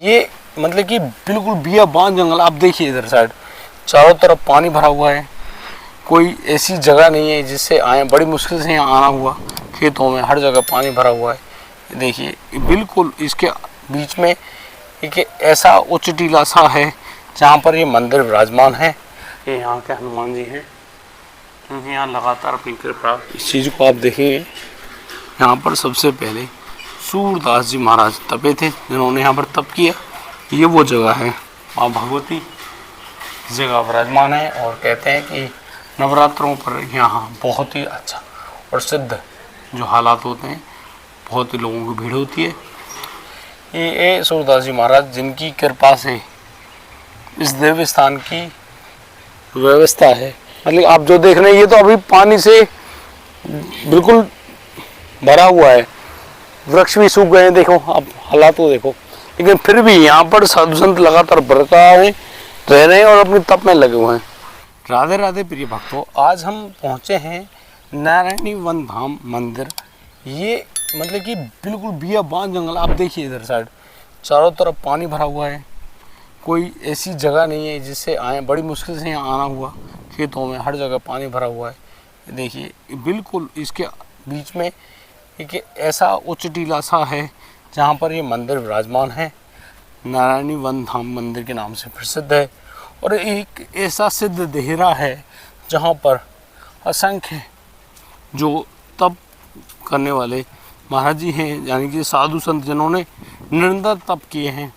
ये मतलब कि बिल्कुल बियाबान जंगल। आप देखिए इधर साइड चारों तरफ पानी भरा हुआ है, कोई ऐसी जगह नहीं है जिससे आए, बड़ी मुश्किल से यहाँ आना हुआ। खेतों में हर जगह पानी भरा हुआ है। देखिए बिल्कुल इसके बीच में एक ऐसा उच्च टीला सा है जहाँ पर ये मंदिर विराजमान है। ये यहाँ के हनुमान जी हैं, क्योंकि यहाँ लगातार अपनी कृपा, इस चीज़ को आप देखेंगे यहाँ पर सबसे पहले सूरदास जी महाराज तपे थे, जिन्होंने यहाँ पर तप किया। ये वो जगह है, माँ भगवती इस जगह विराजमान है। और कहते हैं कि नवरात्रों पर यहाँ बहुत ही अच्छा और सिद्ध जो हालात होते हैं, बहुत ही लोगों की भीड़ होती है। ये सूरदास जी महाराज जिनकी कृपा से इस देव स्थान की व्यवस्था है। मतलब आप जो देख रहे हैं ये तो अभी पानी से बिल्कुल भरा हुआ है, वृक्ष भी सूख गए हैं, देखो आप हालात तो देखो। लेकिन फिर भी यहाँ पर साधु संत लगातार बरकरार रह रहे हैं और अपनी तप में लगे हुए हैं। राधे राधे प्रिय भक्तों, आज हम पहुँचे हैं नारायणी वन धाम मंदिर। ये मतलब कि बिल्कुल बियाबान जंगल। आप देखिए इधर साइड चारों तरफ पानी भरा हुआ है, कोई ऐसी जगह नहीं है जिससे आए, बड़ी मुश्किल से यहाँ आना हुआ। खेतों में हर जगह पानी भरा हुआ है। देखिए बिल्कुल इसके बीच में एक ऐसा उच्च टीला सा है जहाँ पर ये मंदिर विराजमान है। नारायणी वन धाम मंदिर के नाम से प्रसिद्ध है। और एक ऐसा सिद्ध देहरा है जहाँ पर असंख्य जो तप करने वाले महाराज जी हैं, यानी कि साधु संत जिन्होंने निरंतर तप किए हैं,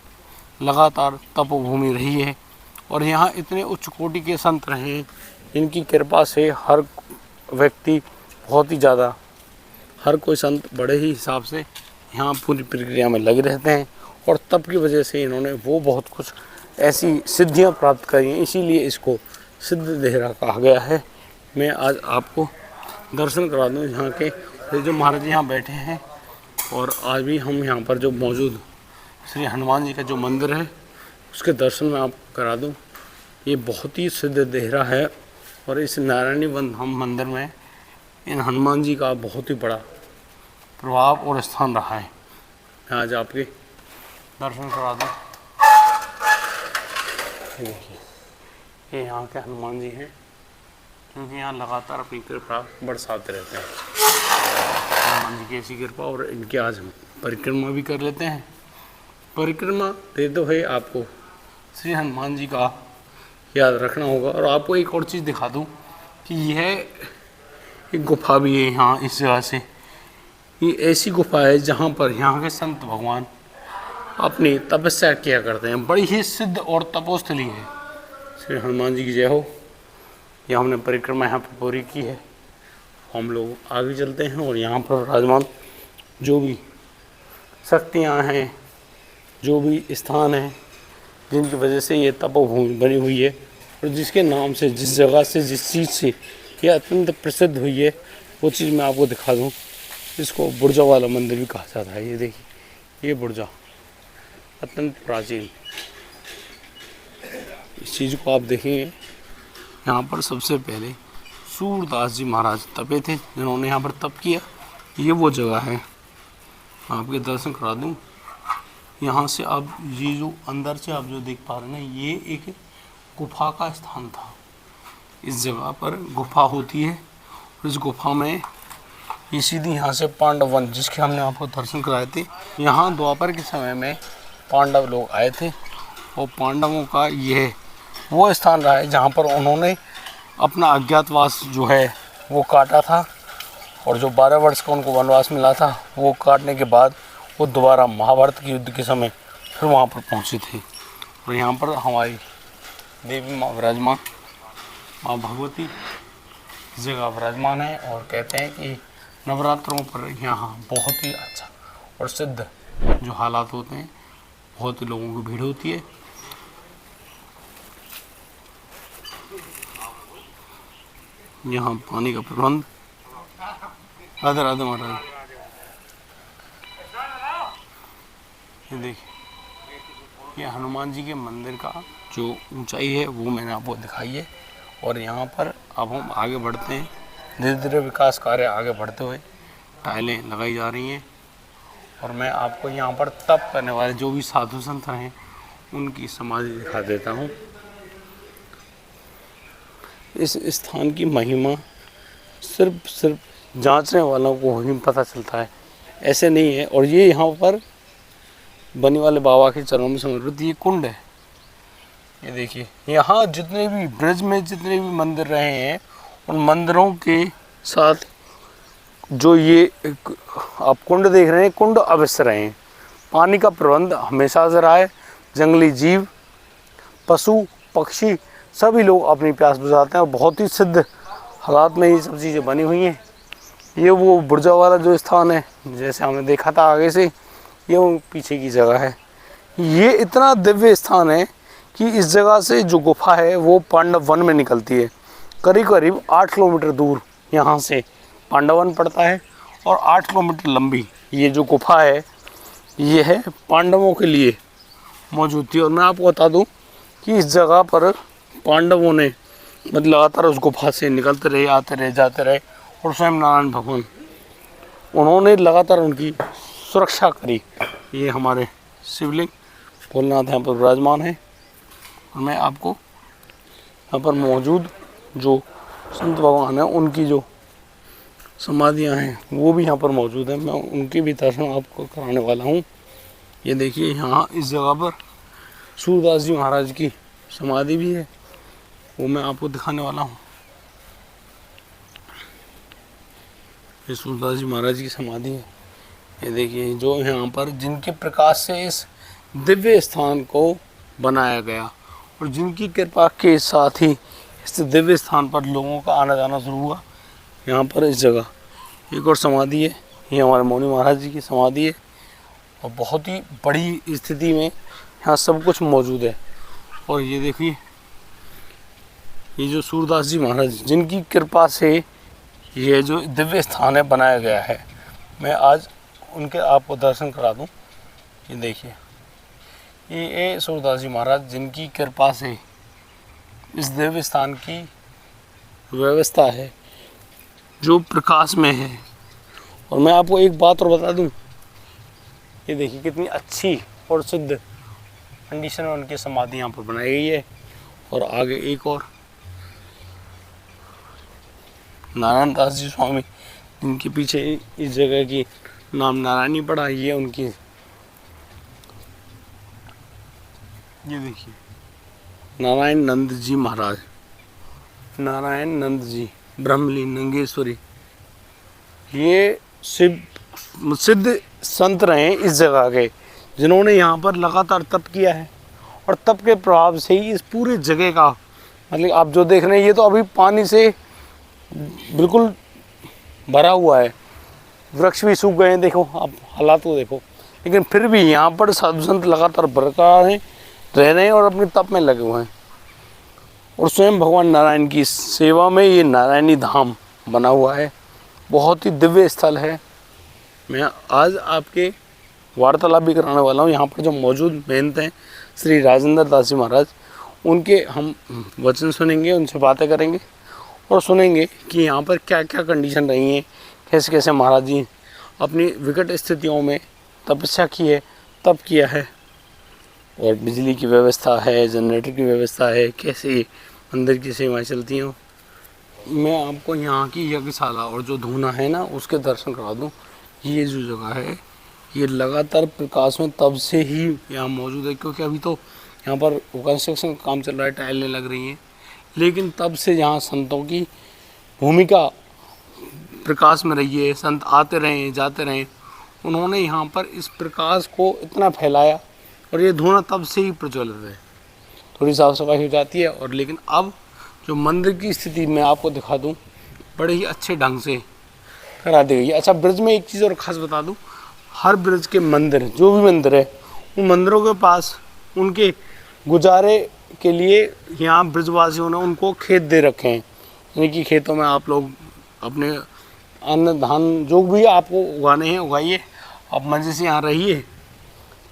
लगातार तपोभूमि रही है। और यहाँ इतने उच्च कोटि के संत रहे हैं, इनकी कृपा से हर व्यक्ति बहुत ही ज़्यादा, हर कोई संत बड़े ही हिसाब से यहाँ पूरी प्रक्रिया में लगे रहते हैं। और तप की वजह से इन्होंने वो बहुत कुछ ऐसी सिद्धियाँ प्राप्त करी हैं, इसीलिए इसको सिद्ध देहरा कहा गया है। मैं आज आपको दर्शन करा दूँ यहाँ के जो महाराज यहाँ बैठे हैं। और आज भी हम यहाँ पर जो मौजूद श्री हनुमान जी का जो मंदिर है उसके दर्शन मैं आपको करा दूँ। ये बहुत ही सिद्ध देहरा है और इस नारायणी वन धाम मंदिर में इन हनुमान जी का बहुत ही बड़ा प्रभाव और स्थान रहा है। मैं आज आपके दर्शन करा दूँ। देखिए ये यहाँ के हनुमान जी हैं, क्योंकि यहाँ लगातार अपनी कृपा बरसाते रहते हैं। हनुमान जी की ऐसी कृपा, और इनके आज हम परिक्रमा भी कर लेते हैं। परिक्रमा देते हुए आपको श्री हनुमान जी का याद रखना होगा। और आपको एक और चीज़ दिखा दूँ कि यह एक गुफा भी है यहाँ इस जगह से। ये ऐसी गुफा है जहाँ पर यहाँ के संत भगवान अपनी तपस्या किया करते हैं। बड़ी ही सिद्ध और तपोस्थली है। श्री हनुमान जी की जय हो। यह हमने परिक्रमा यहाँ पर पूरी की है। हम लोग आगे चलते हैं और यहाँ पर विराजमान जो भी शक्तियाँ हैं, जो भी स्थान हैं, जिनकी वजह से ये तपोभूमि बनी हुई है और जिसके नाम से, जिस जगह से, जिस चीज़ से ये अत्यंत प्रसिद्ध हुई है, वो चीज़ मैं आपको दिखा दूँ। इसको बुर्जा वाला मंदिर भी कहा जाता है। ये देखिए ये बुर्जा अत्यंत प्राचीन। इस चीज़ को आप देखेंगे यहाँ पर सबसे पहले सूरदास जी महाराज तपे थे, जिन्होंने यहाँ पर तप किया। ये वो जगह है, आपके दर्शन करा दूँ। यहाँ से आप ये जो अंदर से आप जो देख पा रहे हैं, ये एक गुफा का स्थान था। इस जगह पर गुफा होती है और इस गुफा में ये सीधी यहाँ से पांडव वन, जिसके हमने आपको दर्शन कराए थे, यहाँ द्वापर के समय में पांडव लोग आए थे और पांडवों का यह वो स्थान रहा है जहाँ पर उन्होंने अपना अज्ञातवास जो है वो काटा था। और जो 12 वर्ष का उनको वनवास मिला था, वो काटने के बाद वो दोबारा महाभारत के युद्ध के समय फिर वहाँ पर पहुँचे थे। और यहाँ पर हमारी देवी माँ विराजमान, माँ भगवती इस जगह विराजमान है। और कहते हैं कि नवरात्रों पर यहाँ बहुत ही अच्छा और सिद्ध जो हालात होते हैं, बहुत ही लोगों की भीड़ होती है। यहाँ पानी का प्रबंध। राधे राधे महाराज। ये देखिए ये हनुमान जी के मंदिर का जो ऊंचाई है वो मैंने आपको दिखाई है। और यहाँ पर अब हम आगे बढ़ते हैं। धीरे धीरे विकास कार्य आगे बढ़ते हुए टाइलें लगाई जा रही हैं और मैं आपको यहाँ पर तप करने वाले जो भी साधु संत हैं उनकी समाधि दिखा देता हूँ। इस स्थान की महिमा सिर्फ जांचने वालों को ही पता चलता है, ऐसे नहीं है। और ये यहाँ पर बनी वाले बाबा के चरणों में समर्पित ये कुंड है। ये देखिए, यहाँ जितने भी ब्रज में जितने भी मंदिर रहे हैं उन मंदिरों के साथ जो ये आप कुंड देख रहे हैं, कुंड अवश्य रहे हैं। पानी का प्रबंध हमेशा से रहा है। जंगली जीव, पशु पक्षी सभी लोग अपनी प्यास बुझाते हैं और बहुत ही सिद्ध हालात में ये सब चीज़ें बनी हुई हैं। ये वो बुर्जा वाला जो स्थान है, जैसे हमने देखा था आगे से, ये वो पीछे की जगह है। ये इतना दिव्य स्थान है कि इस जगह से जो गुफा है वो पांडव वन में निकलती है। करीब 8 किलोमीटर दूर यहाँ से पांडव वन पड़ता है और 8 किलोमीटर लंबी ये जो गुफा है ये है पांडवों के लिए मौजूद थी। और मैं आपको बता दूं कि इस जगह पर पांडवों ने मतलब लगातार उस गुफा से निकलते रहे, आते रहे, जाते रहे और स्वयं नारायण भगवान उन्होंने लगातार उनकी सुरक्षा करी। ये हमारे शिवलिंग भोलेनाथ यहाँ पर विराजमान है और मैं आपको यहाँ पर मौजूद जो संत भगवान हैं उनकी जो समाधियाँ हैं वो भी यहाँ पर मौजूद हैं। मैं उनके भी दर्शन आपको कराने वाला हूँ। ये देखिए, यहाँ इस जगह पर सूरदास जी महाराज की समाधि भी है, वो मैं आपको दिखाने वाला हूँ। ये सूरदास जी महाराज की समाधि है। ये देखिए, जो यहाँ पर जिनके प्रकाश से इस दिव्य स्थान को बनाया गया और जिनकी कृपा के साथ ही इस दिव्य स्थान पर लोगों का आना जाना शुरू हुआ। यहाँ पर इस जगह एक और समाधि है, ये हमारे मौनी महाराज जी की समाधि है और बहुत ही बड़ी स्थिति में यहाँ सब कुछ मौजूद है। और ये देखिए, ये जो सूरदास जी महाराज जिनकी कृपा से ये जो दिव्य स्थान है बनाया गया है, मैं आज उनके आपको दर्शन करा दूं। ये देखिए, ये सूरदास जी महाराज जिनकी कृपा से इस दिव्य स्थान की व्यवस्था है जो प्रकाश में है। और मैं आपको एक बात और बता दूं, ये देखिए कितनी अच्छी और शुद्ध कंडीशन में उनकी समाधि यहाँ पर बनाई गई है। और आगे एक और नारायण दास जी स्वामी जिनके पीछे इस जगह की नाम नारायणी पड़ा, ये उनकी, ये देखिए नारायण नंद जी महाराज, नारायण नंद जी ब्रह्मलीन नंगेश्वरी, ये सिद्ध संत रहे इस जगह के जिन्होंने यहाँ पर लगातार तप किया है। और तप के प्रभाव से ही इस पूरे जगह का मतलब आप जो देख रहे हैं ये तो अभी पानी से बिल्कुल भरा हुआ है, वृक्ष भी सूख गए हैं, देखो आप हालात को देखो, लेकिन फिर भी यहाँ पर साधु संत लगातार बरकरार हैं, रह रहे हैं और अपने तप में लगे हुए हैं। और स्वयं भगवान नारायण की सेवा में ये नारायणी धाम बना हुआ है, बहुत ही दिव्य स्थल है। मैं आज आपके वार्तालाप भी कराने वाला हूँ। यहाँ पर जो मौजूद महंत हैं श्री राजेंद्र दास जी महाराज, उनके हम वचन सुनेंगे, उनसे बातें करेंगे और सुनेंगे कि यहाँ पर क्या क्या कंडीशन रही हैं, कैसे कैसे महाराज जी अपनी विकट स्थितियों में तपस्या की है, तप किया है, और बिजली की व्यवस्था है, जनरेटर की व्यवस्था है, कैसे मंदिर की सेवाएं चलती हैं। मैं आपको यहाँ की यज्ञशाला और जो धूना है ना उसके दर्शन करा दूँ। ये जो जगह है ये लगातार प्रकाश में तब से ही यहाँ मौजूद है, क्योंकि अभी तो यहाँ पर कंस्ट्रक्शन का काम चल रहा है, टाइलें लग रही हैं, लेकिन तब से यहाँ संतों की भूमिका प्रकाश में रही है। संत आते रहे, जाते रहे, उन्होंने यहाँ पर इस प्रकाश को इतना फैलाया और ये धुआं तब से ही प्रज्वलित है। थोड़ी साफ सफाई हो जाती है और लेकिन अब जो मंदिर की स्थिति मैं आपको दिखा दूँ, बड़े ही अच्छे ढंग से करा दी गई है। अच्छा, ब्रिज में एक चीज़ और ख़ास बता दूँ, हर ब्रिज के मंदिर, जो भी मंदिर है, उन मंदिरों के पास उनके गुजारे के लिए यहाँ ब्रिजवासियों ने उनको खेत दे रखे हैं, यानी कि खेतों में आप लोग अपने अन्न धान जो भी आपको उगाने हैं उगाइए, आप मज़े से यहाँ रहिए।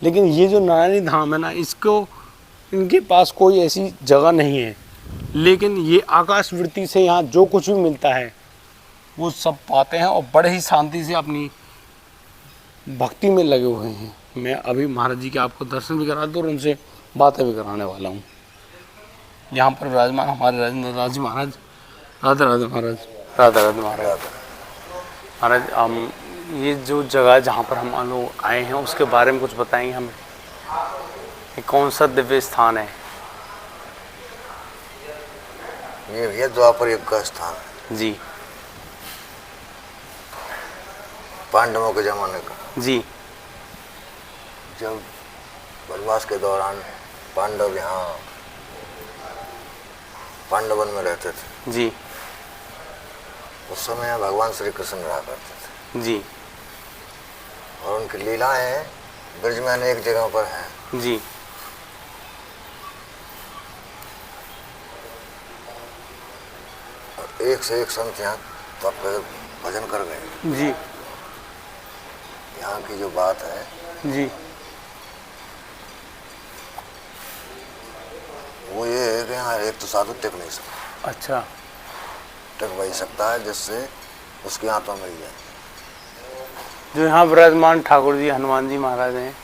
लेकिन ये जो नारायणी धाम है ना, इसको इनके पास कोई ऐसी जगह नहीं है, लेकिन ये आकाशवृत्ति से यहाँ जो कुछ भी मिलता है वो सब पाते हैं और बड़े ही शांति से अपनी भक्ति में लगे हुए हैं। मैं अभी महाराज जी के आपको दर्शन भी करा दूँ और उनसे बातें भी कराने वाला हूँ। यहाँ पर विराजमान हमारे राजेंद्र राज जी महाराज। राधे राधे महाराज। राधे राधे महाराज। महाराज हम ये जो जगह जहाँ पर हम लोग आए हैं उसके बारे में कुछ बताएंगे हमें? ये कौन सा दिव्य स्थान है? ये द्वापर युग का स्थान है जी। पांडवों के जमाने का। जी। जब वनवास के दौरान पांडव यहाँ पांडवन में रहते थे। जी। उस समय भगवान श्री कृष्ण रहा करते थे। जी। और उनकी लीलाएं ब्रज में अनेक जगहों पर हैं। जी। और एक से एक संत यहाँ तब पे भजन कर गए। जी। यहाँ की जो बात है जी। वो ये है कि यहाँ एक तो साधु टिक नहीं सकता। अच्छा। टिक वही सकता है जिससे उसकी आत्मा मिल जाए। जो यहाँ विराजमान ठाकुर जी हनुमान जी महाराज हैं,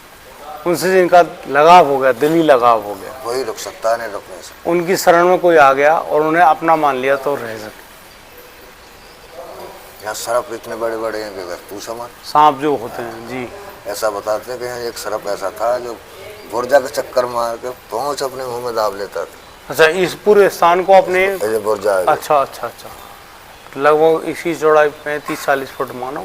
उनसे जिनका लगाव हो गया, दिली लगाव हो गया, वही रुक सकता है, नहीं रुक नहीं सकता। उनकी शरण में कोई आ गया और उन्हें अपना मान लिया तो रह सके। यहाँ सर्प इतने बड़े बड़े हैं कि बस पूछो मत। सांप जो होते हैं। जी। ऐसा बताते हैं कि यहाँ एक सर्प ऐसा था जो बुर्जा के चक्कर मार के पहुँच अपने मुंह में दाब लेता था। अच्छा, इस पूरे स्थान को अपने बुर्जा। अच्छा अच्छा अच्छा। लगभग इसकी चौड़ाई 35-40 फुट मानो,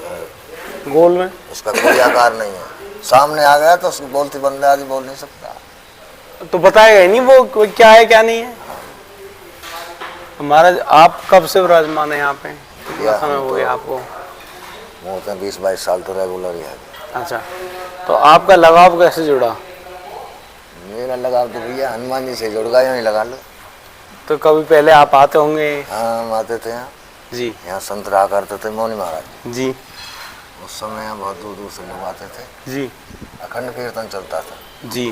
गोल में। उसका कोई आकार नहीं है। सामने आ गया तो उसको बोलती बंदे आदि बोल नहीं सकता। तो बताएगा ही नहीं वो क्या है क्या नहीं है। महाराज आप कब से विराजमान है यहाँ पे? कितना समय हो गया आपको? मुझे 20-22 साल तो रेगुलर ही है। अच्छा, तो आपका लगाव कैसे जुड़ा? मेरा लगाव तो भैया हनुमान जी से जुड़ गया, यूँ ही लगा लो। तो कभी पहले आप आते होंगे? हाँ, हम आते थे यहाँ। जी। यहाँ संत रहा करते थे मौनी महाराज जी। उस समय यहाँ बहुत दूर दूर से लोग आते थे। जी। अखंड कीर्तन चलता था। जी।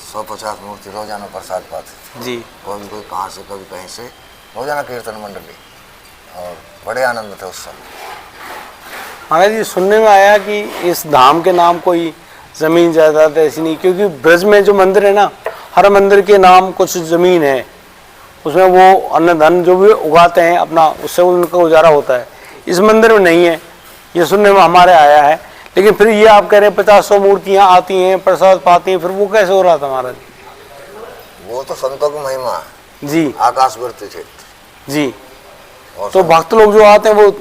150 मूर्ति रोजाना प्रसाद पाते थे। जी। कोई कहाँ से कभी कहीं से रोजाना कीर्तन मंडली, और बड़े आनंद थे उस समय। महाराज जी सुनने में आया कि इस धाम के नाम कोई जमीन जायदाद ऐसी नहीं, क्योंकि ब्रज में जो मंदिर है ना, हर मंदिर के नाम कुछ जमीन है, उसमें वो अन्न धन जो भी उगाते हैं अपना, उससे उनका गुजारा होता है। इस मंदिर में नहीं है, ये सुनने में हमारे आया है। लेकिन फिर ये आप कह रहे हैं 50-100 मूर्तियाँ आती हैं, प्रसाद पाती हैं, फिर वो कैसे हो रहा था महाराज? वो तो संतों की महिमा है जी। आकाशवर्ती क्षेत्र। जी। तो भक्त लोग जो आते हैं, वो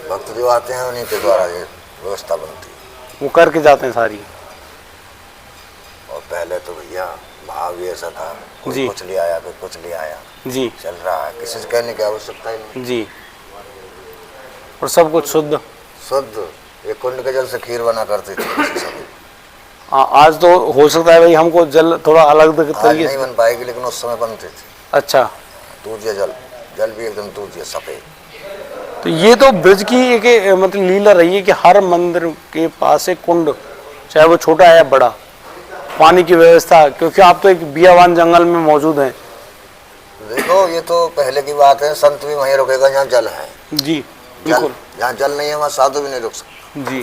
भक्त जो आते हैं उन्हीं के द्वारा ये व्यवस्था बनती है, वो करके जाते हैं सारी। और पहले तो भैया भाव भी ऐसा था, कोई कुछ ले आया, कोई कुछ ले आया। जी। चल रहा है, किसी से कहने की आवश्यकता ही नहीं। जी। और सब कुछ शुद्ध शुद्ध। एक कुंड के जल से खीर बना करते थे। आज तो हो सकता है भाई हमको जल थोड़ा अलग तरीके नहीं बन पाएगी, लेकिन उस समय बनते थे। अच्छा। दूधिया जल, जल भी एकदम दूधिया सफेद। तो ये तो ब्रज की एक मतलब लीला रही है कि हर मंदिर के पास एक कुंड, चाहे वो छोटा है या बड़ा, पानी की व्यवस्था, क्योंकि आप तो एक बियावान जंगल में मौजूद हैं। देखो ये तो पहले की बात है, संत भी वहीं रुकेगा जहाँ जल है। जी बिल्कुल। जहाँ जल नहीं है वहाँ साधु भी नहीं रुक सकता। जी।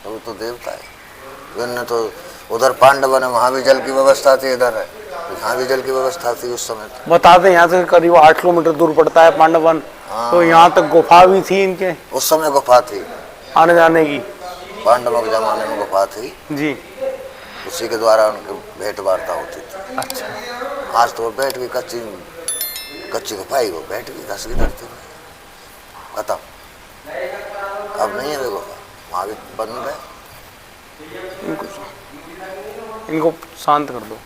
तो वो तो देवता है। तो उधर पांडवन है, वहाँ भी जल की व्यवस्था थी, इधर है यहाँ भी जल की व्यवस्था थी उस समय। बताते हैं यहाँ से करीब 8 किलोमीटर दूर पड़ता है पांडवन। हाँ। तो यहाँ तक गुफा भी थी इनके? उस समय गुफा थी आने जाने की, पांडवों के जमाने में गुफा थी। जी। उसी के द्वारा उनकी भेंट वार्ता होती थी। अच्छा। आज तो बैठ गई कच्ची गुफा ही, वो बैठ गई घस की धरती में, खत्म। अब नहीं है वो गुफा, वहाँ भी बंद है। इनको शांत कर दो।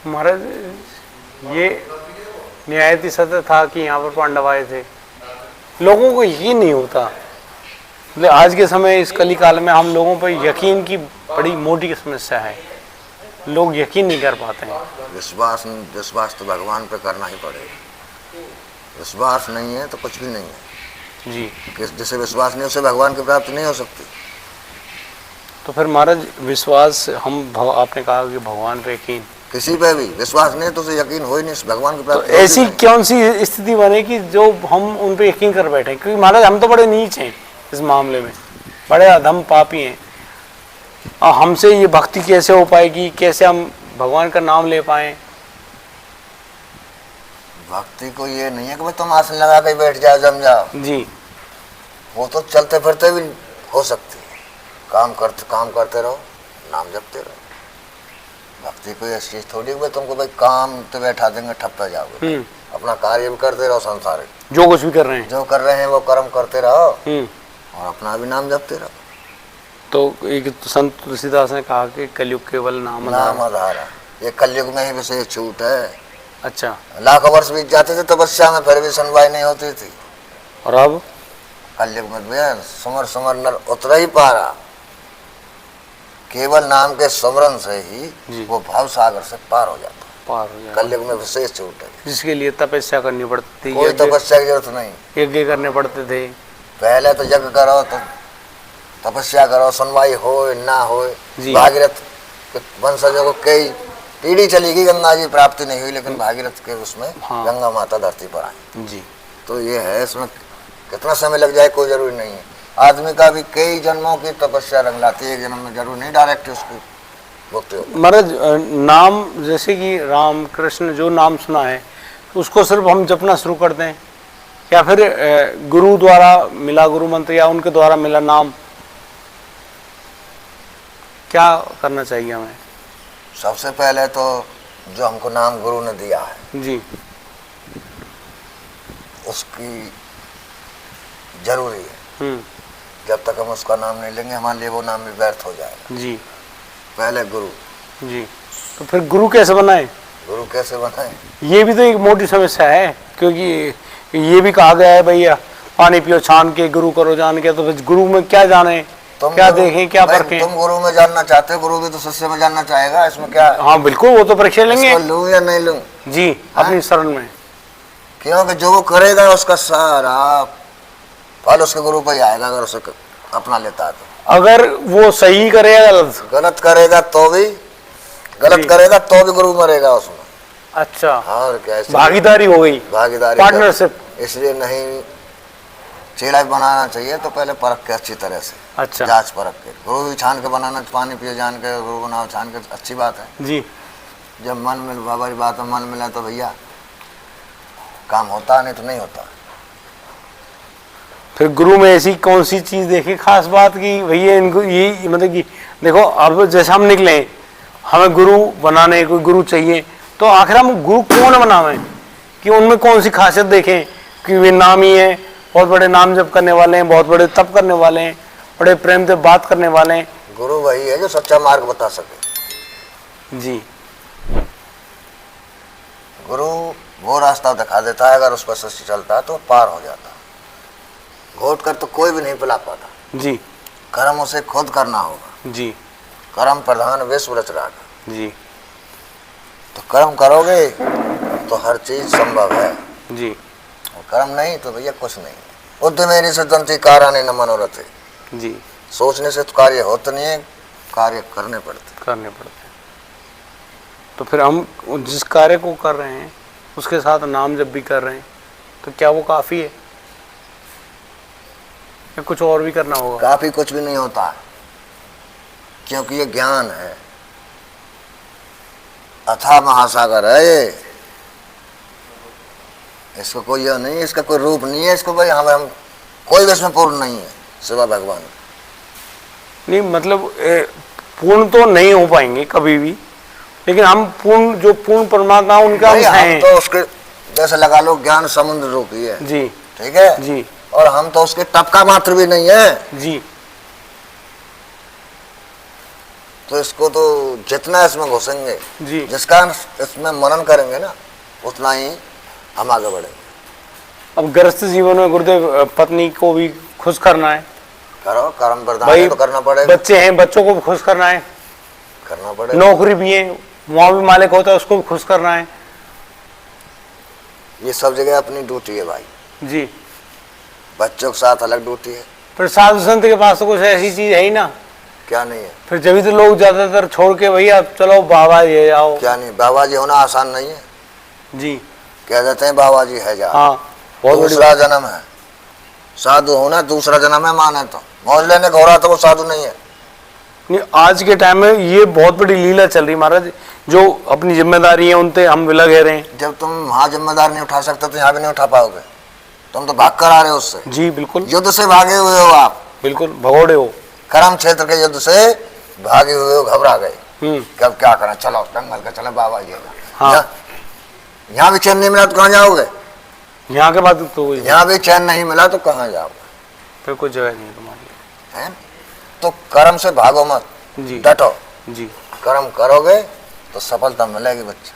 महाराज ये निहायती सत्य था कि यहाँ पर पांडव आए थे, लोगों को यकीन नहीं होता। मतलब आज के समय इस कली काल में हम लोगों पर यकीन की बड़ी मोटी समस्या है, लोग यकीन नहीं कर पाते हैं। विश्वास तो भगवान पे करना ही पड़ेगा। विश्वास नहीं है तो कुछ भी नहीं है। जी। जिसे विश्वास नहीं उसे भगवान की प्राप्ति नहीं हो सकती। तो फिर महाराज विश्वास हम आपने कहा कि भगवान पे यकीन, किसी पे भी विश्वास नहीं तो उसे यकीन हो ही नहीं, भगवान की तो प्राप्ति ऐसी कौन सी स्थिति बने कि जो हम उन पे यकीन कर बैठे? क्योंकि महाराज हम तो बड़े नीच हैं इस मामले में, बड़े अधम पापी हैं, और हमसे ये भक्ति कैसे हो पाएगी, कैसे हम भगवान का नाम ले पाए? भक्ति को ये नहीं है कि भाई तुम आसन लगा के बैठ जाओ जम जाओ जी। वो तो चलते फिरते भी हो सकती है, काम करते रहो, नाम जपते रहो। भक्ति कोई ऐसी चीज थोड़ी है तुमको भाई काम तो बैठा देंगे ठप पे जाओगे। अपना कार्य भी करते रहो, संसारिक जो कुछ भी कर रहे हैं, जो कर रहे हैं वो कर्म करते रहो और अपना भी नाम जपते रहो। तो एक संत तुलसीदास ने कहा कि कलयुग केवल नाम आधार है, ये कलयुग में ही विशेष छूट है। अच्छा। लाखों वर्ष बीत जाते थे तपस्या में, फिर भी सुनवाई नहीं होती थी। और अब कलयुग में सुमर नर उतर ही पारा, केवल नाम के स्मरण से ही वो भाव सागर से पार हो जाता, पार हो जाता। कलयुग में विशेष छूट है, जिसके लिए तपस्या करनी पड़ती थी, कोई तपस्या की जरूरत नहीं। यज्ञ करने पड़ते थे, पहले तो यज्ञ करो तो तपस्या करो, सुनवाई हो ना हो। भागीरथ के वंशजों को कई पीढ़ी चली गई, गंगा जी प्राप्ति नहीं हुई, लेकिन भागीरथ के उसमें गंगा माता धरती पर आई जी। तो ये है, इसमें कितना समय लग जाए कोई जरूरी नहीं है। आदमी का भी कई जन्मों की तपस्या रंग लाती है, एक जन्म में जरूर नहीं डायरेक्ट उसकी मुक्ति होती। महाराज नाम जैसे कि राम कृष्ण जो नाम सुना है उसको सिर्फ हम जपना शुरू कर दें, या फिर गुरु द्वारा मिला गुरु मंत्र या उनके द्वारा मिला नाम, क्या करना चाहिए हमें? सबसे पहले तो जो हमको नाम गुरु ने दिया है जी, उसकी जरूरी है। जब तक हम उसका नाम नहीं लेंगे हमारे लिए वो नाम भी व्यर्थ हो जाएगा। जी। पहले गुरु। जी। तो फिर गुरु कैसे बनाए? गुरु कैसे बनाए? ये भी तो एक मोटी समस्या है, क्योंकि ये भी कहा गया है भैया पानी पियो छान के, गुरु करो जान के। तो फिर गुरु में क्या जाने, क्या देखें, क्या परखें? तुम गुरु में जानना चाहते हो, गुरु भी तो शिष्य में जानना चाहेगा, इसमें क्या? हाँ बिल्कुल, वो तो परीक्षा लेंगे, लूं या नहीं लूं जी अपनी शरण में। क्योंकि जो वो करेगा उसका सारा फल उसके गुरु पर ही आएगा, अगर उसे अपना लेता है तो। अगर वो सही करेगा, गलत करेगा तो भी, गलत करेगा तो भी गुरु मरेगा उसमें। अच्छा। और क्या, भागीदारी हो गई, भागीदारी, पार्टनरशिप। इसलिए नहीं चेड़ा बनाना चाहिए तो पहले परख के अच्छी तरह से। अच्छा। जांच परख के, गुरु भी छान के बनाना, पानी पिए जान के गुरु बनाओ छान के, अच्छी बात है जी। जब मन मिल, बाबा की बात में मन मिला तो भैया काम होता, नहीं तो नहीं होता। फिर गुरु में ऐसी कौन सी चीज देखे खास बात की भैया इनको ये मतलब कि देखो अब जैसे हम निकले, हमें गुरु बनाने कोई गुरु चाहिए, तो आखिर हम गुरु कौन बनावें, कि उनमें कौन सी खासियत देखें कि वे नामी है, बहुत बड़े नाम जप करने वाले हैं, बहुत बड़े तप करने वाले हैं, बड़े प्रेम से बात करने वाले हैं? गुरु वही है जो सच्चा मार्ग बता सके। जी। गुरु वो रास्ता दिखा देता है, अगर उस पर शिष्य चलता है तो पार हो जाता है। घोट कर तो कोई भी नहीं पिला पाता। जी। कर्म उसे खुद करना होगा। जी। कर्म प्रधान विश्व रच राखा। जी। तो कर्म करोगे तो हर चीज संभव है। जी। और कर्म नहीं तो भैया कुछ नहीं। उद्यमेनि सिद्धन्ति कार्याणि न मनोरथे। जी। सोचने से तो कार्य होते नहीं है, कार्य करने पड़ते। तो फिर हम जिस कार्य को कर रहे हैं उसके साथ नाम जब भी कर रहे हैं तो क्या वो काफी है या कुछ और भी करना होगा? काफी कुछ भी नहीं होता, क्योंकि ये ज्ञान है, अथाह महासागर है ये। इसको कोई यह नहीं, इसका कोई रूप नहीं है, इसको भाई हम कोई भी इसमें पूर्ण नहीं है सिवा भगवान। नहीं मतलब पूर्ण तो नहीं हो पाएंगे कभी भी, लेकिन हम पूर्ण जो पूर्ण परमात्मा उनका अंश हैं। तो उसके जैसे लगा लो ज्ञान समुद्र रूपी है जी, ठीक है जी, और हम तो उसके टपका मात्र भी नहीं है जी। तो इसको तो जितना इसमें घुसेंगे जी, जिसका इसमें मनन करेंगे ना उतना ही हम आगे बढ़ेंगे। अब गृहस्थ जीवन में गुरुदेव पत्नी को भी खुश करना है, करो कर्म प्रधान तो करना पड़ेगा। बच्चे हैं, बच्चों को भी खुश करना है, करना पड़ेगा। नौकरी भी है, वहां भी मालिक होता है, उसको भी खुश करना है। ये सब जगह अपनी ड्यूटी है भाई जी। बच्चों के साथ अलग ड्यूटी है। पर साधु संत के पास तो कुछ ऐसी चीज है ही ना क्या नहीं है? फिर जब तो लोग ज्यादातर छोड़ के भैया चलो बाबा जी जाओ। क्या नहीं, बाबा जी होना आसान नहीं है जी। कह देते हैं बाबा जी है जा, हाँ बहुत बड़ी दूसरा जन्म है। साधु होना दूसरा जन्म है, माने तो मौज लेने को हो रहा तो वो साधु नहीं है। नहीं, आज के टाइम में ये बहुत बड़ी लीला चल रही महाराज, जो अपनी जिम्मेदारी है उनसे हम विलग रहे हैं। जब तुम वहां जिम्मेदार नहीं उठा सकते तो यहाँ भी नहीं उठा पाओगे। तुम तो भाग कर आ रहे हो उससे। जी बिल्कुल, युद्ध से भागे हुए हो आप, बिल्कुल भगोड़े हो। कर्म क्षेत्र के युद्ध से भागे हुए हो, घबरा गए कि अब क्या करना, चलो जंगल का चले बाबा जी। हाँ। यहाँ भी चैन नहीं मिला तो कहाँ जाओगे? यहाँ के बाद तो यहाँ भी चैन नहीं मिला तो कहाँ जाओगे? फिर कोई जगह नहीं है तुम्हारी है। तो कर्म से भागो मत, जी, डटो जी। कर्म करोगे तो सफलता मिलेगी बच्चा।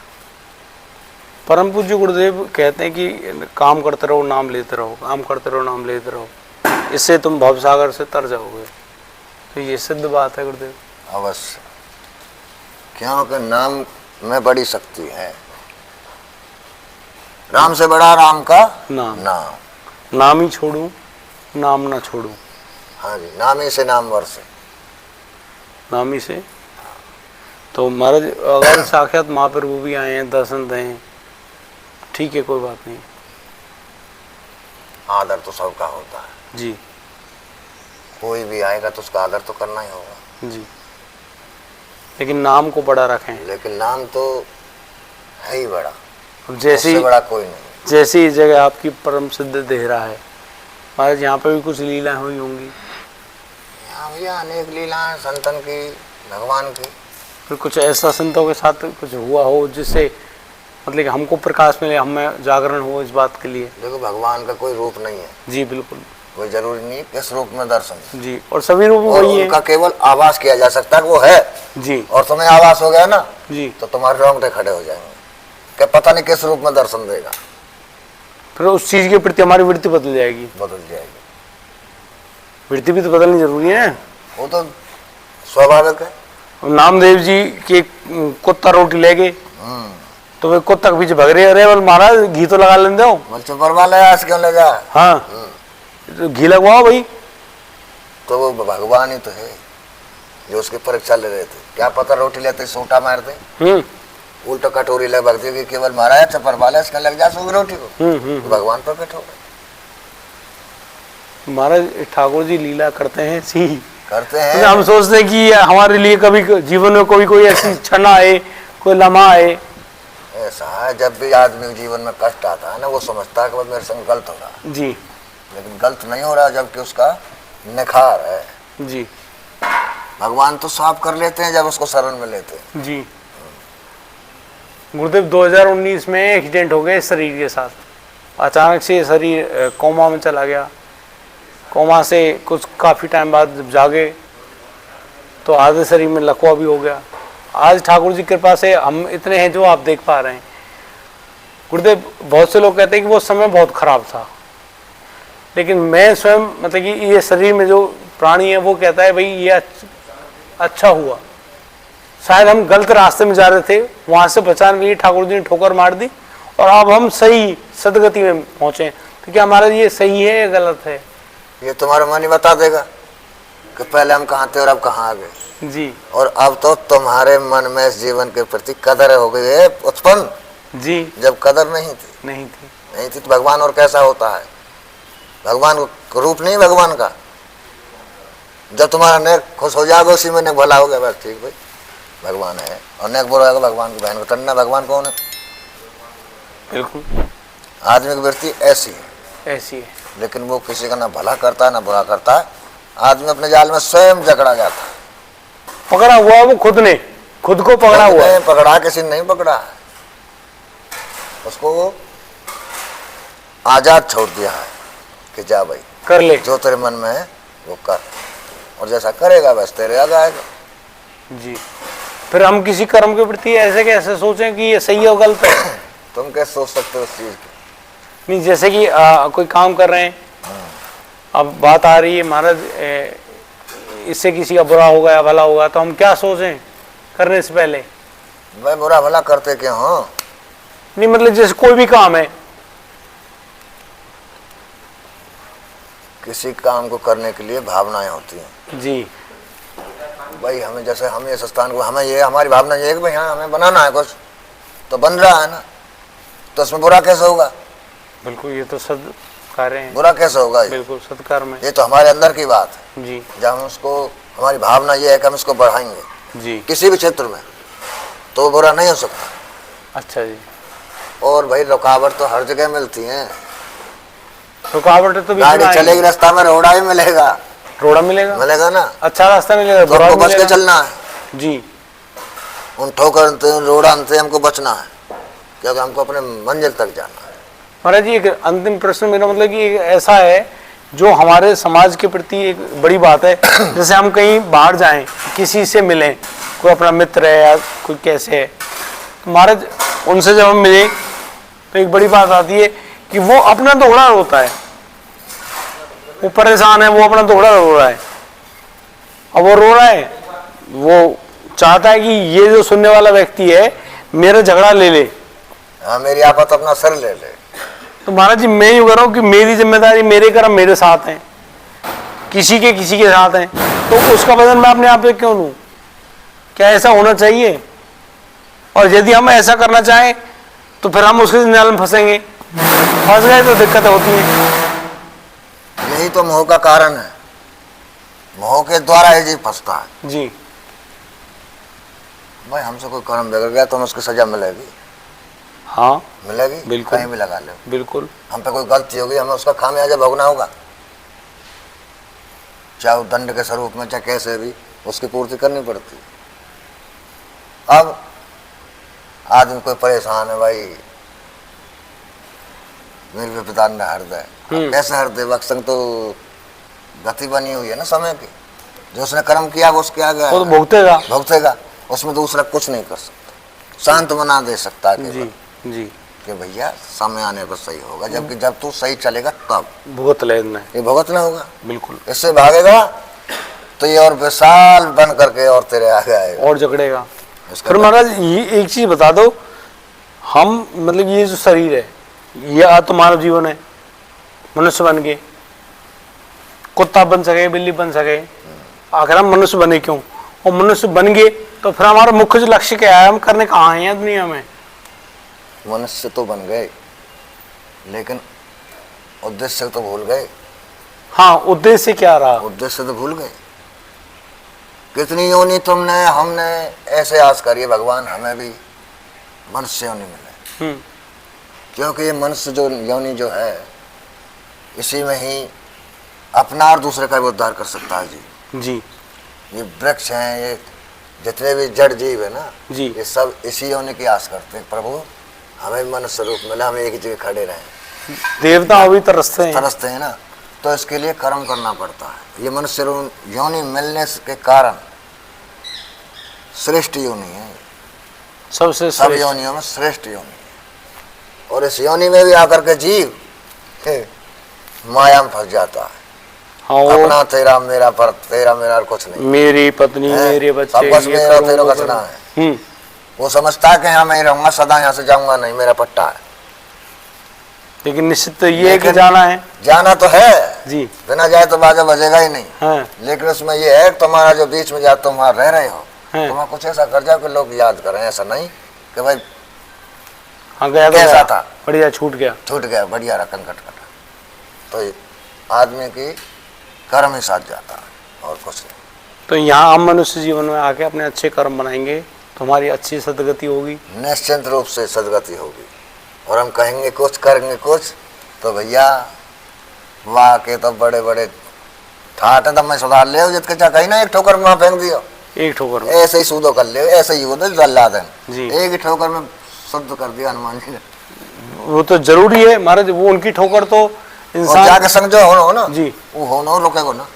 परम पूज्य गुरुदेव कहते हैं कि काम करते रहो नाम लेते रहो, काम करते रहो नाम लेते रहो, इससे तुम भवसागर से तर जाओगे। तो ये सिद्ध बात है गुरुदेव। अवश्य, क्योंकि नाम में बड़ी शक्ति है। राम से बड़ा राम का नाम। नाम ही छोड़ूं नाम ना छोड़ूं। हाँ जी, नाम ही से नाम वर्षे। नाम ही से। तो महाराज अगर साक्षात महाप्रभु भी आए हैं, दर्शन दें, ठीक है, कोई बात नहीं। आदर तो सबका होता है जी। कोई भी आएगा तो उसका आदर तो करना ही होगा जी, लेकिन नाम को बड़ा रखें। लेकिन नाम तो है ही बड़ा, अब जैसी बड़ा कोई नहीं। जैसी जगह आपकी परम सिद्ध देहरा है महाराज, यहाँ पे भी कुछ लीला हुई होंगी। यहाँ भैया अनेक लीलाएं संतन की, भगवान की। फिर कुछ ऐसा संतों के साथ कुछ हुआ हो जिससे मतलब कि हमको प्रकाश मिले, हमें जागरण हो इस बात के लिए। देखो भगवान का कोई रूप नहीं है। जी बिल्कुल, कोई जरूरी नहीं किस रूप में दर्शन। जी, और सभी रूप और वही है। उनका केवल आवाज किया जा सकता है कि वो है जी। और तुम्हें आवाज हो गया ना जी, तो तुम्हारे रोंगटे खड़े हो जाएंगे कि पता नहीं किस रूप में दर्शन देगा। फिर उस चीज के प्रति हमारी वृत्ति बदल जाएगी। बदल जाएगी। वृत्ति भी तो बदलनी जरूरी है। वो तो स्वाभाविक है। नामदेव जी के कुत्ता रोटी ले गए तो वे कुत्ता के पीछे भग रहे, अरे बोल महाराज घी तो लगा लेते हो। बोल चुप ले आज क्यों ले जा। हाँ, तो घी लगवाओ भाई। तो वो भगवान ही तो है जो उसकी परीक्षा ले रहे थे। क्या पता रोटी लेते सोटा मारते, उल्टा कटोरी ले भग दी, केवल महाराज चपर वाले इसका लग जा सोगी रोटी को। तो भगवान प्रकट हो गए। महाराज ठाकुर जी लीला करते हैं सी करते हैं। हम सोचते हैं कि हमारे लिए कभी जीवन में कोई ऐसी क्षण आए, कोई लम्हा आए। ऐसा है, जब भी आदमी जीवन में कष्ट आता है ना, वो समझता है कि मेरे संग गलत हो रहा जी, लेकिन गलत नहीं हो रहा, जबकि उसका निखार है। जी, भगवान तो साफ कर लेते हैं जब उसको शरण में लेते हैं। जी। गुरुदेव 2019 में एक्सीडेंट हो गया इस शरीर के साथ, अचानक से शरीर कोमा में चला गया। कोमा से कुछ काफ़ी टाइम बाद जब जागे तो आधे शरीर में लकवा भी हो गया। आज ठाकुर जी की कृपा से हम इतने हैं जो आप देख पा रहे हैं। गुरुदेव, बहुत से लोग कहते हैं कि वो समय बहुत खराब था, लेकिन मैं स्वयं मतलब कि ये शरीर में जो प्राणी है वो कहता है भाई ये अच्छा हुआ। शायद हम गलत रास्ते में जा रहे थे, वहाँ से बचाने के लिए ठाकुर जी ने ठोकर मार दी और अब हम सही सदगति में पहुँचे। तो क्या हमारा ये सही है या गलत है? ये तुम्हारा मन ही बता देगा कि पहले हम कहाँ थे और अब कहाँ आ गए। जी। और अब तो तुम्हारे मन में इस जीवन के प्रति कदर हो गई है उत्पन्न। जी। जब कदर नहीं थी तो भगवान और कैसा होता है? भगवान का रूप नहीं भगवान का। जब तुम्हारा नेक खुश हो जाएगा उसी में नेक भला हो गया, बस ठीक भाई भगवान है। और नेक बुरा होगा भगवान की बहन को टन्ना। भगवान कौन है? बिल्कुल। आदमी की वृत्ति ऐसी है, लेकिन वो किसी का ना भला करता है ना बुरा करता है। आदमी अपने जाल में स्वयं जकड़ा जाता है। पकड़ा हुआ वो खुद को पकड़ा हुआ है। पकड़ा किसी ने नहीं पकड़ा है, उसको आजाद छोड़ दिया है कि जा भाई कर ले, जो तेरे मन में है वो कर, और जैसा करेगा बस तेरे आगे आएगा। जी। फिर हम किसी कर्म के प्रति ऐसे कैसे सोचें कि ये सही और गलत है? तुम कैसे सोच सकते हो उस चीज की? नहीं, जैसे कि कोई काम कर रहे हैं, अब बात आ रही है महाराज इससे किसी का बुरा होगा या भला होगा, तो हम क्या सोचें करने से पहले? भाई बुरा भला करते क्यों हो? नहीं मतलब जैसे कोई भी काम है, किसी काम को करने के लिए भावनाएं होती हैं। जी। भाई हमें जैसे हम इस स्थान को, हमें ये हमारी भावना ये है कि भाई हाँ हमें बनाना है कुछ, तो बन रहा है ना, तो उसमें बुरा कैसे होगा? बिल्कुल, ये तो सद कार्य है, बुरा कैसे होगा? बिल्कुल सत्कार में। ये तो हमारे अंदर की बात है जी जब हम उसको, हमारी भावना ये है कि हम इसको बढ़ाएंगे जी। किसी भी क्षेत्र में, तो बुरा नहीं हो सकता। अच्छा जी। और भाई रुकावट तो हर जगह मिलती है, रुकावट तो गाड़ी चलेगी रास्ता में, रोड़ा ही मिलेगा, रोड़ा मिलेगा, मिलेगा ना, अच्छा रास्ता मिलेगा, तो हमको बच के चलना है जी। उन ठोकर रोड़ा से हमको बचना है, क्योंकि हमको अपने मंजिल तक जाना है। महाराज जी, एक अंतिम प्रश्न मेरा मतलब कि एक ऐसा है जो हमारे समाज के प्रति एक बड़ी बात है, जैसे हम कहीं बाहर जाएं, किसी से मिलें, कोई अपना मित्र है या कोई कैसे है, तो महाराज उनसे जब हम मिलें तो एक बड़ी बात आती है कि वो अपना दोहरा रोता है, वो परेशान है, वो अपना दोहरा रो रहा है। अब वो रो रहा है, वो चाहता है कि ये जो सुनने वाला व्यक्ति है मेरा झगड़ा ले ले, हाँ मेरी आफत अपना सर ले ले। तो महाराज जी मैं यूँ कह रहा हूँ कि मेरी जिम्मेदारी, मेरे कर्म मेरे साथ हैं, किसी के साथ हैं, तो उसका वजन मैं अपने आप पे क्यों लूँ? क्या ऐसा होना चाहिए? और यदि हम ऐसा करना चाहें तो फिर हम उसके जाल में फंसेंगे, फंस गए तो दिक्कतें होती हैं। यही तो मोह का कारण है, मोह के द्वारा ही जी फंसता है। जी भाई हमसे कोई कर्म बिगड़ गया तो हमें उसकी सजा मिलेगी, हाँ मिलेगी, बिल्कुल, कहीं भी लगा ले। बिल्कुल। हम पे कोई गलती होगी, हमें उसका खामियाजा भोगना होगा, चाहे वो दंड के स्वरूप में, चाहे कैसे भी उसकी पूर्ति करनी पड़ती है। अब आदमी कोई परेशान है, भाई मेरे पिता ने हृदय, कैसे हृदय वक्संग तो गति बनी हुई है ना समय की, जो उसने कर्म किया वो उसके आगे वो तो भुगतेगा, भुगतेगा, उसमें दूसरा कुछ नहीं कर सकता, शांत बना दे सकता है जी जी, कि भैया समय आने पर सही होगा, जबकि जब तू सही चलेगा तब भुगत लेना, ये भुगतना होगा। बिल्कुल, इससे भागेगा तो ये और विशाल बन करके और तेरे आगे आएगा और जकड़ेगा। फिर महाराज ये एक चीज बता दो, हम मतलब ये जो शरीर है ये आत्मानव जीवन है, मनुष्य बन गए, कुत्ता बन सके, बिल्ली बन सके, आखिर हम मनुष्य बने क्यों? और मनुष्य बन गए तो फिर हमारा मुख्य जो लक्ष्य क्या है, हम करने कहाँ हैं दुनिया में? मनुष्य तो बन गए लेकिन उद्देश्य तो भूल गए। हाँ, उद्देश्य क्या रहा? उद्देश्य तो भूल गए। कितनी योनि तुमने हमने ऐसे आस करिए भगवान हमें भी मनुष्य योनि मिले, क्योंकि ये मनुष्य जो योनि जो है इसी में ही अपना और दूसरे का भी उद्धार कर सकता है जी। ये वृक्ष हैं, ये जितने भी जड़ जीव है ना जी, ये सब इसी योनि की आस करते हैं, प्रभु हमें मनुष्य रूप मिला, हम एक जगह खड़े रहें। देवता भी तरसते हैं ना, तो इसके लिए कर्म करना पड़ता है। ये मनुष्य योनि मिलने के कारण श्रेष्ठ योनि है, सबसे सब योनियों में श्रेष्ठ योनि है। और इस योनि में भी आकर के जीव माया में फंस जाता है। हाँ, अपना तेरा मेरा, पर तेरा मेरा और कुछ नहीं, मेरी पत्नी मेरे बच्चे, सब कुछ मेरा तेरा कचना है। वो समझता है कि यहाँ मैं रहूंगा सदा, यहाँ से जाऊंगा नहीं, मेरा पट्टा है। लेकिन निश्चित तो ये है कि जाना है, जाना तो है जी, बिना जाए तो बाजा बजेगा ही नहीं। हाँ। लेकिन उसमें ये है तुम्हारा जो बीच में तुम वहाँ रह रहे हो, तुम्हें कुछ ऐसा कर जाओ कि लोग याद करें, ऐसा नहीं कि भाई हाँ गया कैसा था, बढ़िया छूट गया बढ़िया रकन कटकटा। तो आदमी की कर्म ही साथ जाता है और कुछ नहीं। तो यहाँ हम मनुष्य जीवन में आके अपने अच्छे कर्म बनाएंगे तो हमारी अच्छी सदगति होगी, निश्चित रूप से सदगति होगी। और हम कहेंगे कुछ करेंगे कुछ, तो भैया वाह के तो बड़े बड़े ठाट है, तब मैं सुधार ले जितके चाह कहीं ना एक ठोकर में वहाँ फेंक दियो, एक ठोकर में ऐसे ही सूदो कर ले, ऐसे ही होता जल्ला देन जी, एक ही ठोकर में शुद्ध कर दिया हनुमान जी ने। वो तो जरूरी है महाराज, वो उनकी ठोकर तो इंसान जाके समझो हो ना जी, वो हो ना रुकेगो ना।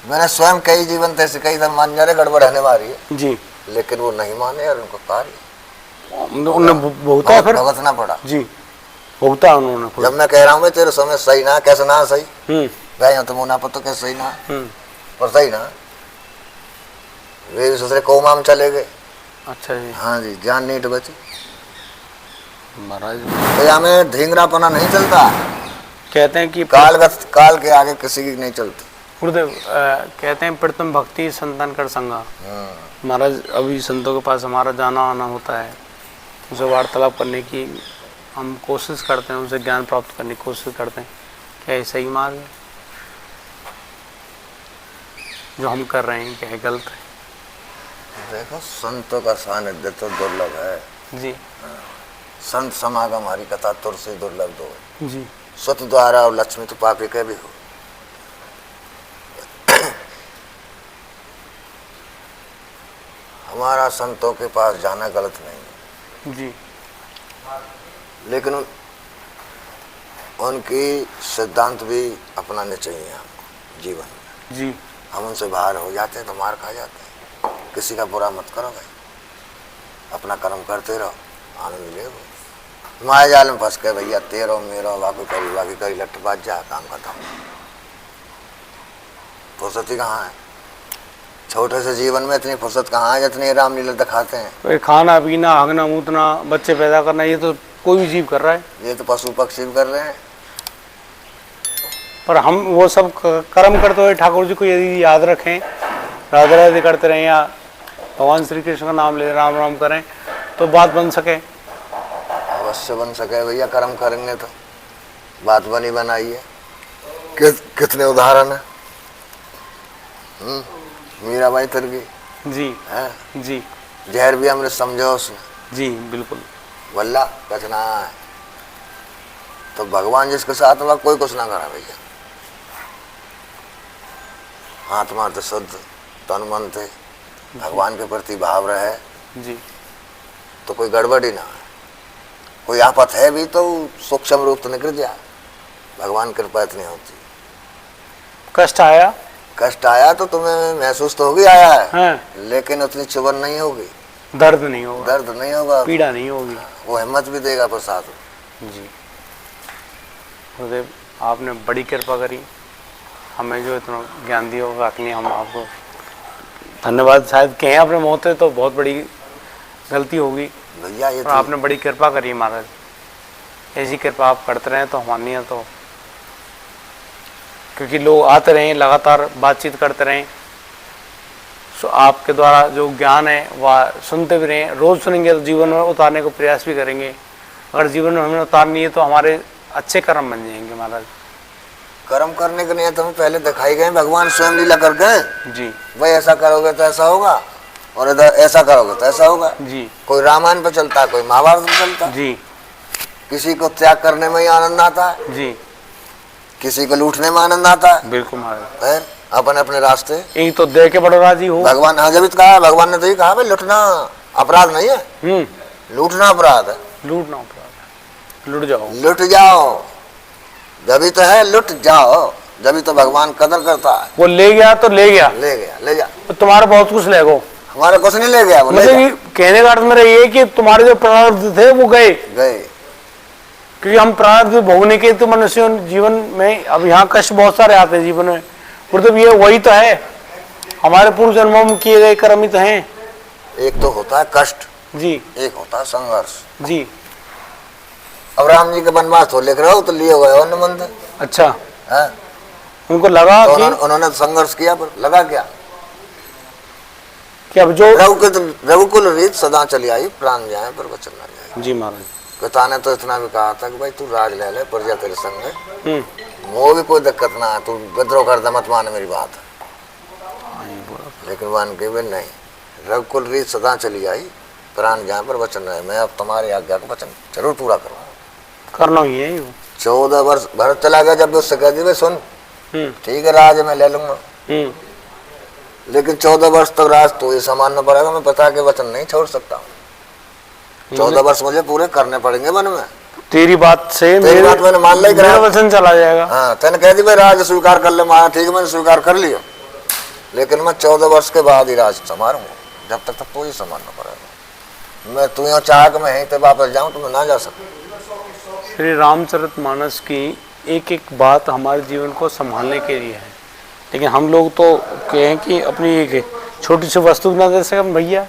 मैंने स्वयं कई जीवन ऐसे कई सब मान जा रहे गड़बड़ रहने वाली है जी, लेकिन वो नहीं माने और उनको कार्य उन्हें भुगता फिर भुगतना पड़ा जी, भुगता उन्होंने। जब मैं कह रहा हूँ तेरे समय सही ना कैसे ना सही गए तुम ना पता कैसे सही ना पर सही ना, वे दूसरे कोमा में चले गए। अच्छा जी, हाँ जी, जान नीट बची महाराज। तो हमें धींगरापना नहीं चलता, कहते हैं कि काल के आगे किसी की नहीं चलती। गुरुदेव कहते हैं प्रथम भक्ति संतान कर संगा। महाराज अभी संतों के पास हमारा जाना आना होता है, उनसे वार्तालाप करने की हम कोशिश करते हैं, उनसे ज्ञान प्राप्त करने की कोशिश करते हैं। क्या ये सही मार्ग है जो हम कर रहे हैं, क्या है गलत है? देखो संतों का सानिध्य तो दुर्लभ है जी। संत समागम हमारी कथा तुर से दुर्लभ दो है जी। स्वत द्वारा और लक्ष्मी तो पापी के भी हो। हमारा संतों के पास जाना गलत नहीं है जी, लेकिन उनकी सिद्धांत भी अपनाने चाहिए हम जीवन में। जी। हम उनसे बाहर हो जाते हैं तो मार खा जाते हैं। किसी का बुरा मत करो भाई, अपना कर्म करते रहो, आनंद ले। माया जाल में फंस के भैया तेरो मेरो बाकी करी लट्ठ बाज जा, काम खत्म। फुर्सत ही कहाँ है? छोटे से जीवन में इतनी फुर्सत कहाँ है जितनी रामलीला दिखाते हैं। तो खाना पीना, हगना मूतना, बच्चे पैदा करना, ये तो कोई भी जीव कर रहा है। ये तो पशु पक्षी भी कर रहे हैं। पर हम वो सब कर्म करते हुए ठाकुर जी को यदि याद रखें, राधे राधे करते रहें या भगवान श्री कृष्ण का नाम ले राम राम करें तो बात बन सके। अवश्य बन सके भैया, कर्म करेंगे तो बात बनी बनाई है। कितने उदाहरण है। मीराबाई तिरगी जी है जी। जहर भी हमने समझो उसने। जी बिल्कुल। वल्ला कचना है तो भगवान जिसके साथ हुआ कोई कुछ ना करा भैया। आत्मा तो शुद्ध, तन मन थे, भगवान के प्रति भाव रहे जी, तो कोई गड़बड़ी ना है। कोई आफत है भी तो सूक्ष्म रूप तो निकल जाए। भगवान की कृपा इतनी होती। कष्ट आया, कष्ट आया तो तुम्हें महसूस तो होगी आया है, हैं? लेकिन उतनी चुभन नहीं होगी, दर्द नहीं होगा, दर्द नहीं होगा, पीड़ा नहीं होगी। वो हिम्मत भी देगा प्रसाद। जी गुरुदेव, आपने बड़ी कृपा करी, हमें जो इतना ज्ञान दिया होगा कि हम आपको धन्यवाद शायद कहें अपने मुँह से तो बहुत बड़ी गलती होगी भैया। ये और आपने बड़ी कृपा करी महाराज। ऐसी कृपा आप करते रहें तो हमारी है तो, क्योंकि लोग आते रहें लगातार बातचीत करते रहें, सो आपके द्वारा जो ज्ञान है वह सुनते भी रहें, रोज़ सुनेंगे तो जीवन में उतारने को प्रयास भी करेंगे। अगर जीवन में हमें उतारनी है तो हमारे अच्छे कर्म बन जाएंगे महाराज। कर्म करने के लिए तुम्हें पहले दिखाई गए भगवान स्वयं लीला कर गए जी। भाई ऐसा करोगे तो ऐसा होगा और इधर ऐसा करोगे तो ऐसा होगा। जी। कोई रामायण पे चलता है, कोई महाभारत पे चलता है। जी। किसी को त्याग करने में ही आनंद आता है, जी। किसी को लूटने में आनंद आता है। बिल्कुल महाराज। फिर अपने अपने रास्ते। यही तो दे के बड़ो राजी हो। भगवान हाँ जब कहा, भगवान ने तो ये कहा भाई लूटना अपराध नहीं है, लूटना अपराध है। लूटना अपराध है, लूट जाओ, लुट जाओ, जब तो है लुट जाओ, जब तो भगवान कदर करता है। वो ले गया तो ले गया, ले गया ले जा, तो तुम्हारा बहुत कुछ ले गो। हमारा कुछ नहीं ले गया, वो मतलब कहने का अर्थ मेरा ये कि तुम्हारे जो प्रारब्ध थे वो गए, क्योंकि हम प्रारब्ध भोगने के तो मनुष्य जीवन में अब यहाँ कष्ट बहुत सारे आते हैं जीवन में। मतलब ये वही तो है, हमारे पूर्व जन्मों में किए गए कर्म ही तो हैं। एक तो होता है कष्ट जी, एक होता है संघर्ष जी। अब राम जी के वनवास हो लिख रहा हो तो लिए हुए वन मंदिर। अच्छा है? उनको लगा तो कि उन्होंने संघर्ष किया, पर लगा क्या कि अब जो रघुकुल रीत सदा चली आई, प्राण जाए पर वचन न जाए। जी महाराज। पिता ने तो इतना भी कहा था कि भाई तू राज ले ले, प्रजा तेरे संग है, वो भी कोई दिक्कत ना है, तू विद्रोह कर दे, मत मान मेरी बात। लेकिन मान के भी नहीं, रघुकुल रीत सदा चली आई, प्राण जाए पर वचन रहे। मैं अब तुम्हारी आज्ञा को वचन जरूर पूरा करूँगा, करना ही है। 14 वर्ष भरत चला गया, जब उससे कह दी सुन ठीक है राज मैं ले लूंगा, लेकिन 14 वर्ष तक राज तो ये संभालना पड़ेगा, मैं पिता के वचन नहीं छोड़ सकता हूँ। 14 वर्ष मुझे पूरे करने पड़ेंगे वन में। तेरी बात से तेरी बात मैंने मान ली, मेरा वचन चला जाएगा। हाँ तेने कह दी भाई राज स्वीकार कर ले, मारा ठीक है मैंने स्वीकार कर लिया, लेकिन मैं 14 वर्ष के बाद ही राज संभालूंगा, जब तक तो ही संभालना पड़ेगा। मैं तू यहाँ चाह के मैं यहीं पे वापस जाऊँ तो मैं ना जा सकता। श्री रामचरितमानस की एक एक बात हमारे जीवन को संभालने के लिए है, लेकिन हम लोग तो कहें कि अपनी एक छोटी सी वस्तु ना दे सके भैया।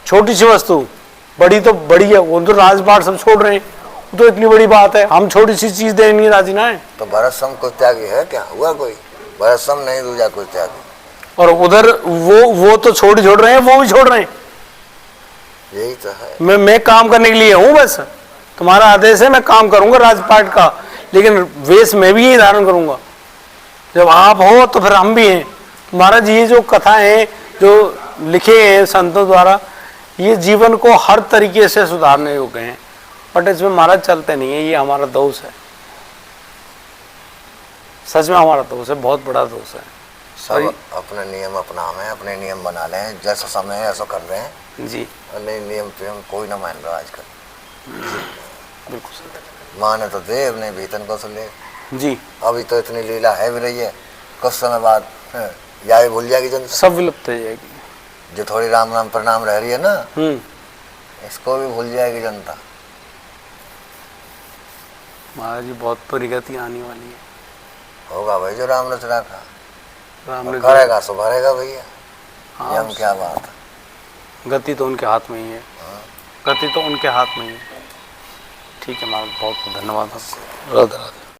छोटी सी वस्तु, बड़ी तो बड़ी है, वो तो राजपाट सब छोड़ रहे हैं, तो इतनी बड़ी बात है, हम छोटी सी चीज देने नहीं राजी ना है। तो भरत सम को त्यागी है क्या? हुआ कोई? भरत सम नहीं, दूजा कोई त्यागी। और उधर वो तो छोड़ रहे हैं, वो भी छोड़ रहे हैं। यही तो है। मैं काम करने के लिए हूँ, बस तुम्हारा आदेश है, मैं काम करूंगा राजपाट का, लेकिन वेश मैं भी यही धारण करूंगा। जब आप हो तो फिर हम भी हैं। महाराज ये जो कथाएं जो लिखे हैं संतों द्वारा, ये जीवन को हर तरीके से सुधारने योग्य हैं, बट इसमें महाराज चलते नहीं है। ये हमारा दोष है, सच में हमारा दोष है, बहुत बड़ा दोष है। सब अपने नियम अपनावे, अपने नियम बना लें, जैसा समय है ऐसा कर रहे हैं जी। और नहीं नियम प्रेम कोई ना मान रहा आजकल। बिल्कुल सही। माने तो देव नहीं भीतन को से ले जी। अभी तो इतनी लीला है भी रही है, कुछ समय बाद या भी भूल जाएगी जनता, सब विलुप्त हो जाएगी। जो थोड़ी राम नाम प्रणाम रह रही है ना, इसको भी भूल जाएगी जनता। महाराज जी बहुत परिगति आने वाली है। होगा भाई जो राम रच रखा, राम ने करेगा सो भरेगा भैया। हाँ, ये हम क्या बात है। गति तो उनके हाथ में ही है, गति तो उनके हाथ में ही है। ठीक है महाराज, बहुत बहुत धन्यवाद आपको। राधे राधे।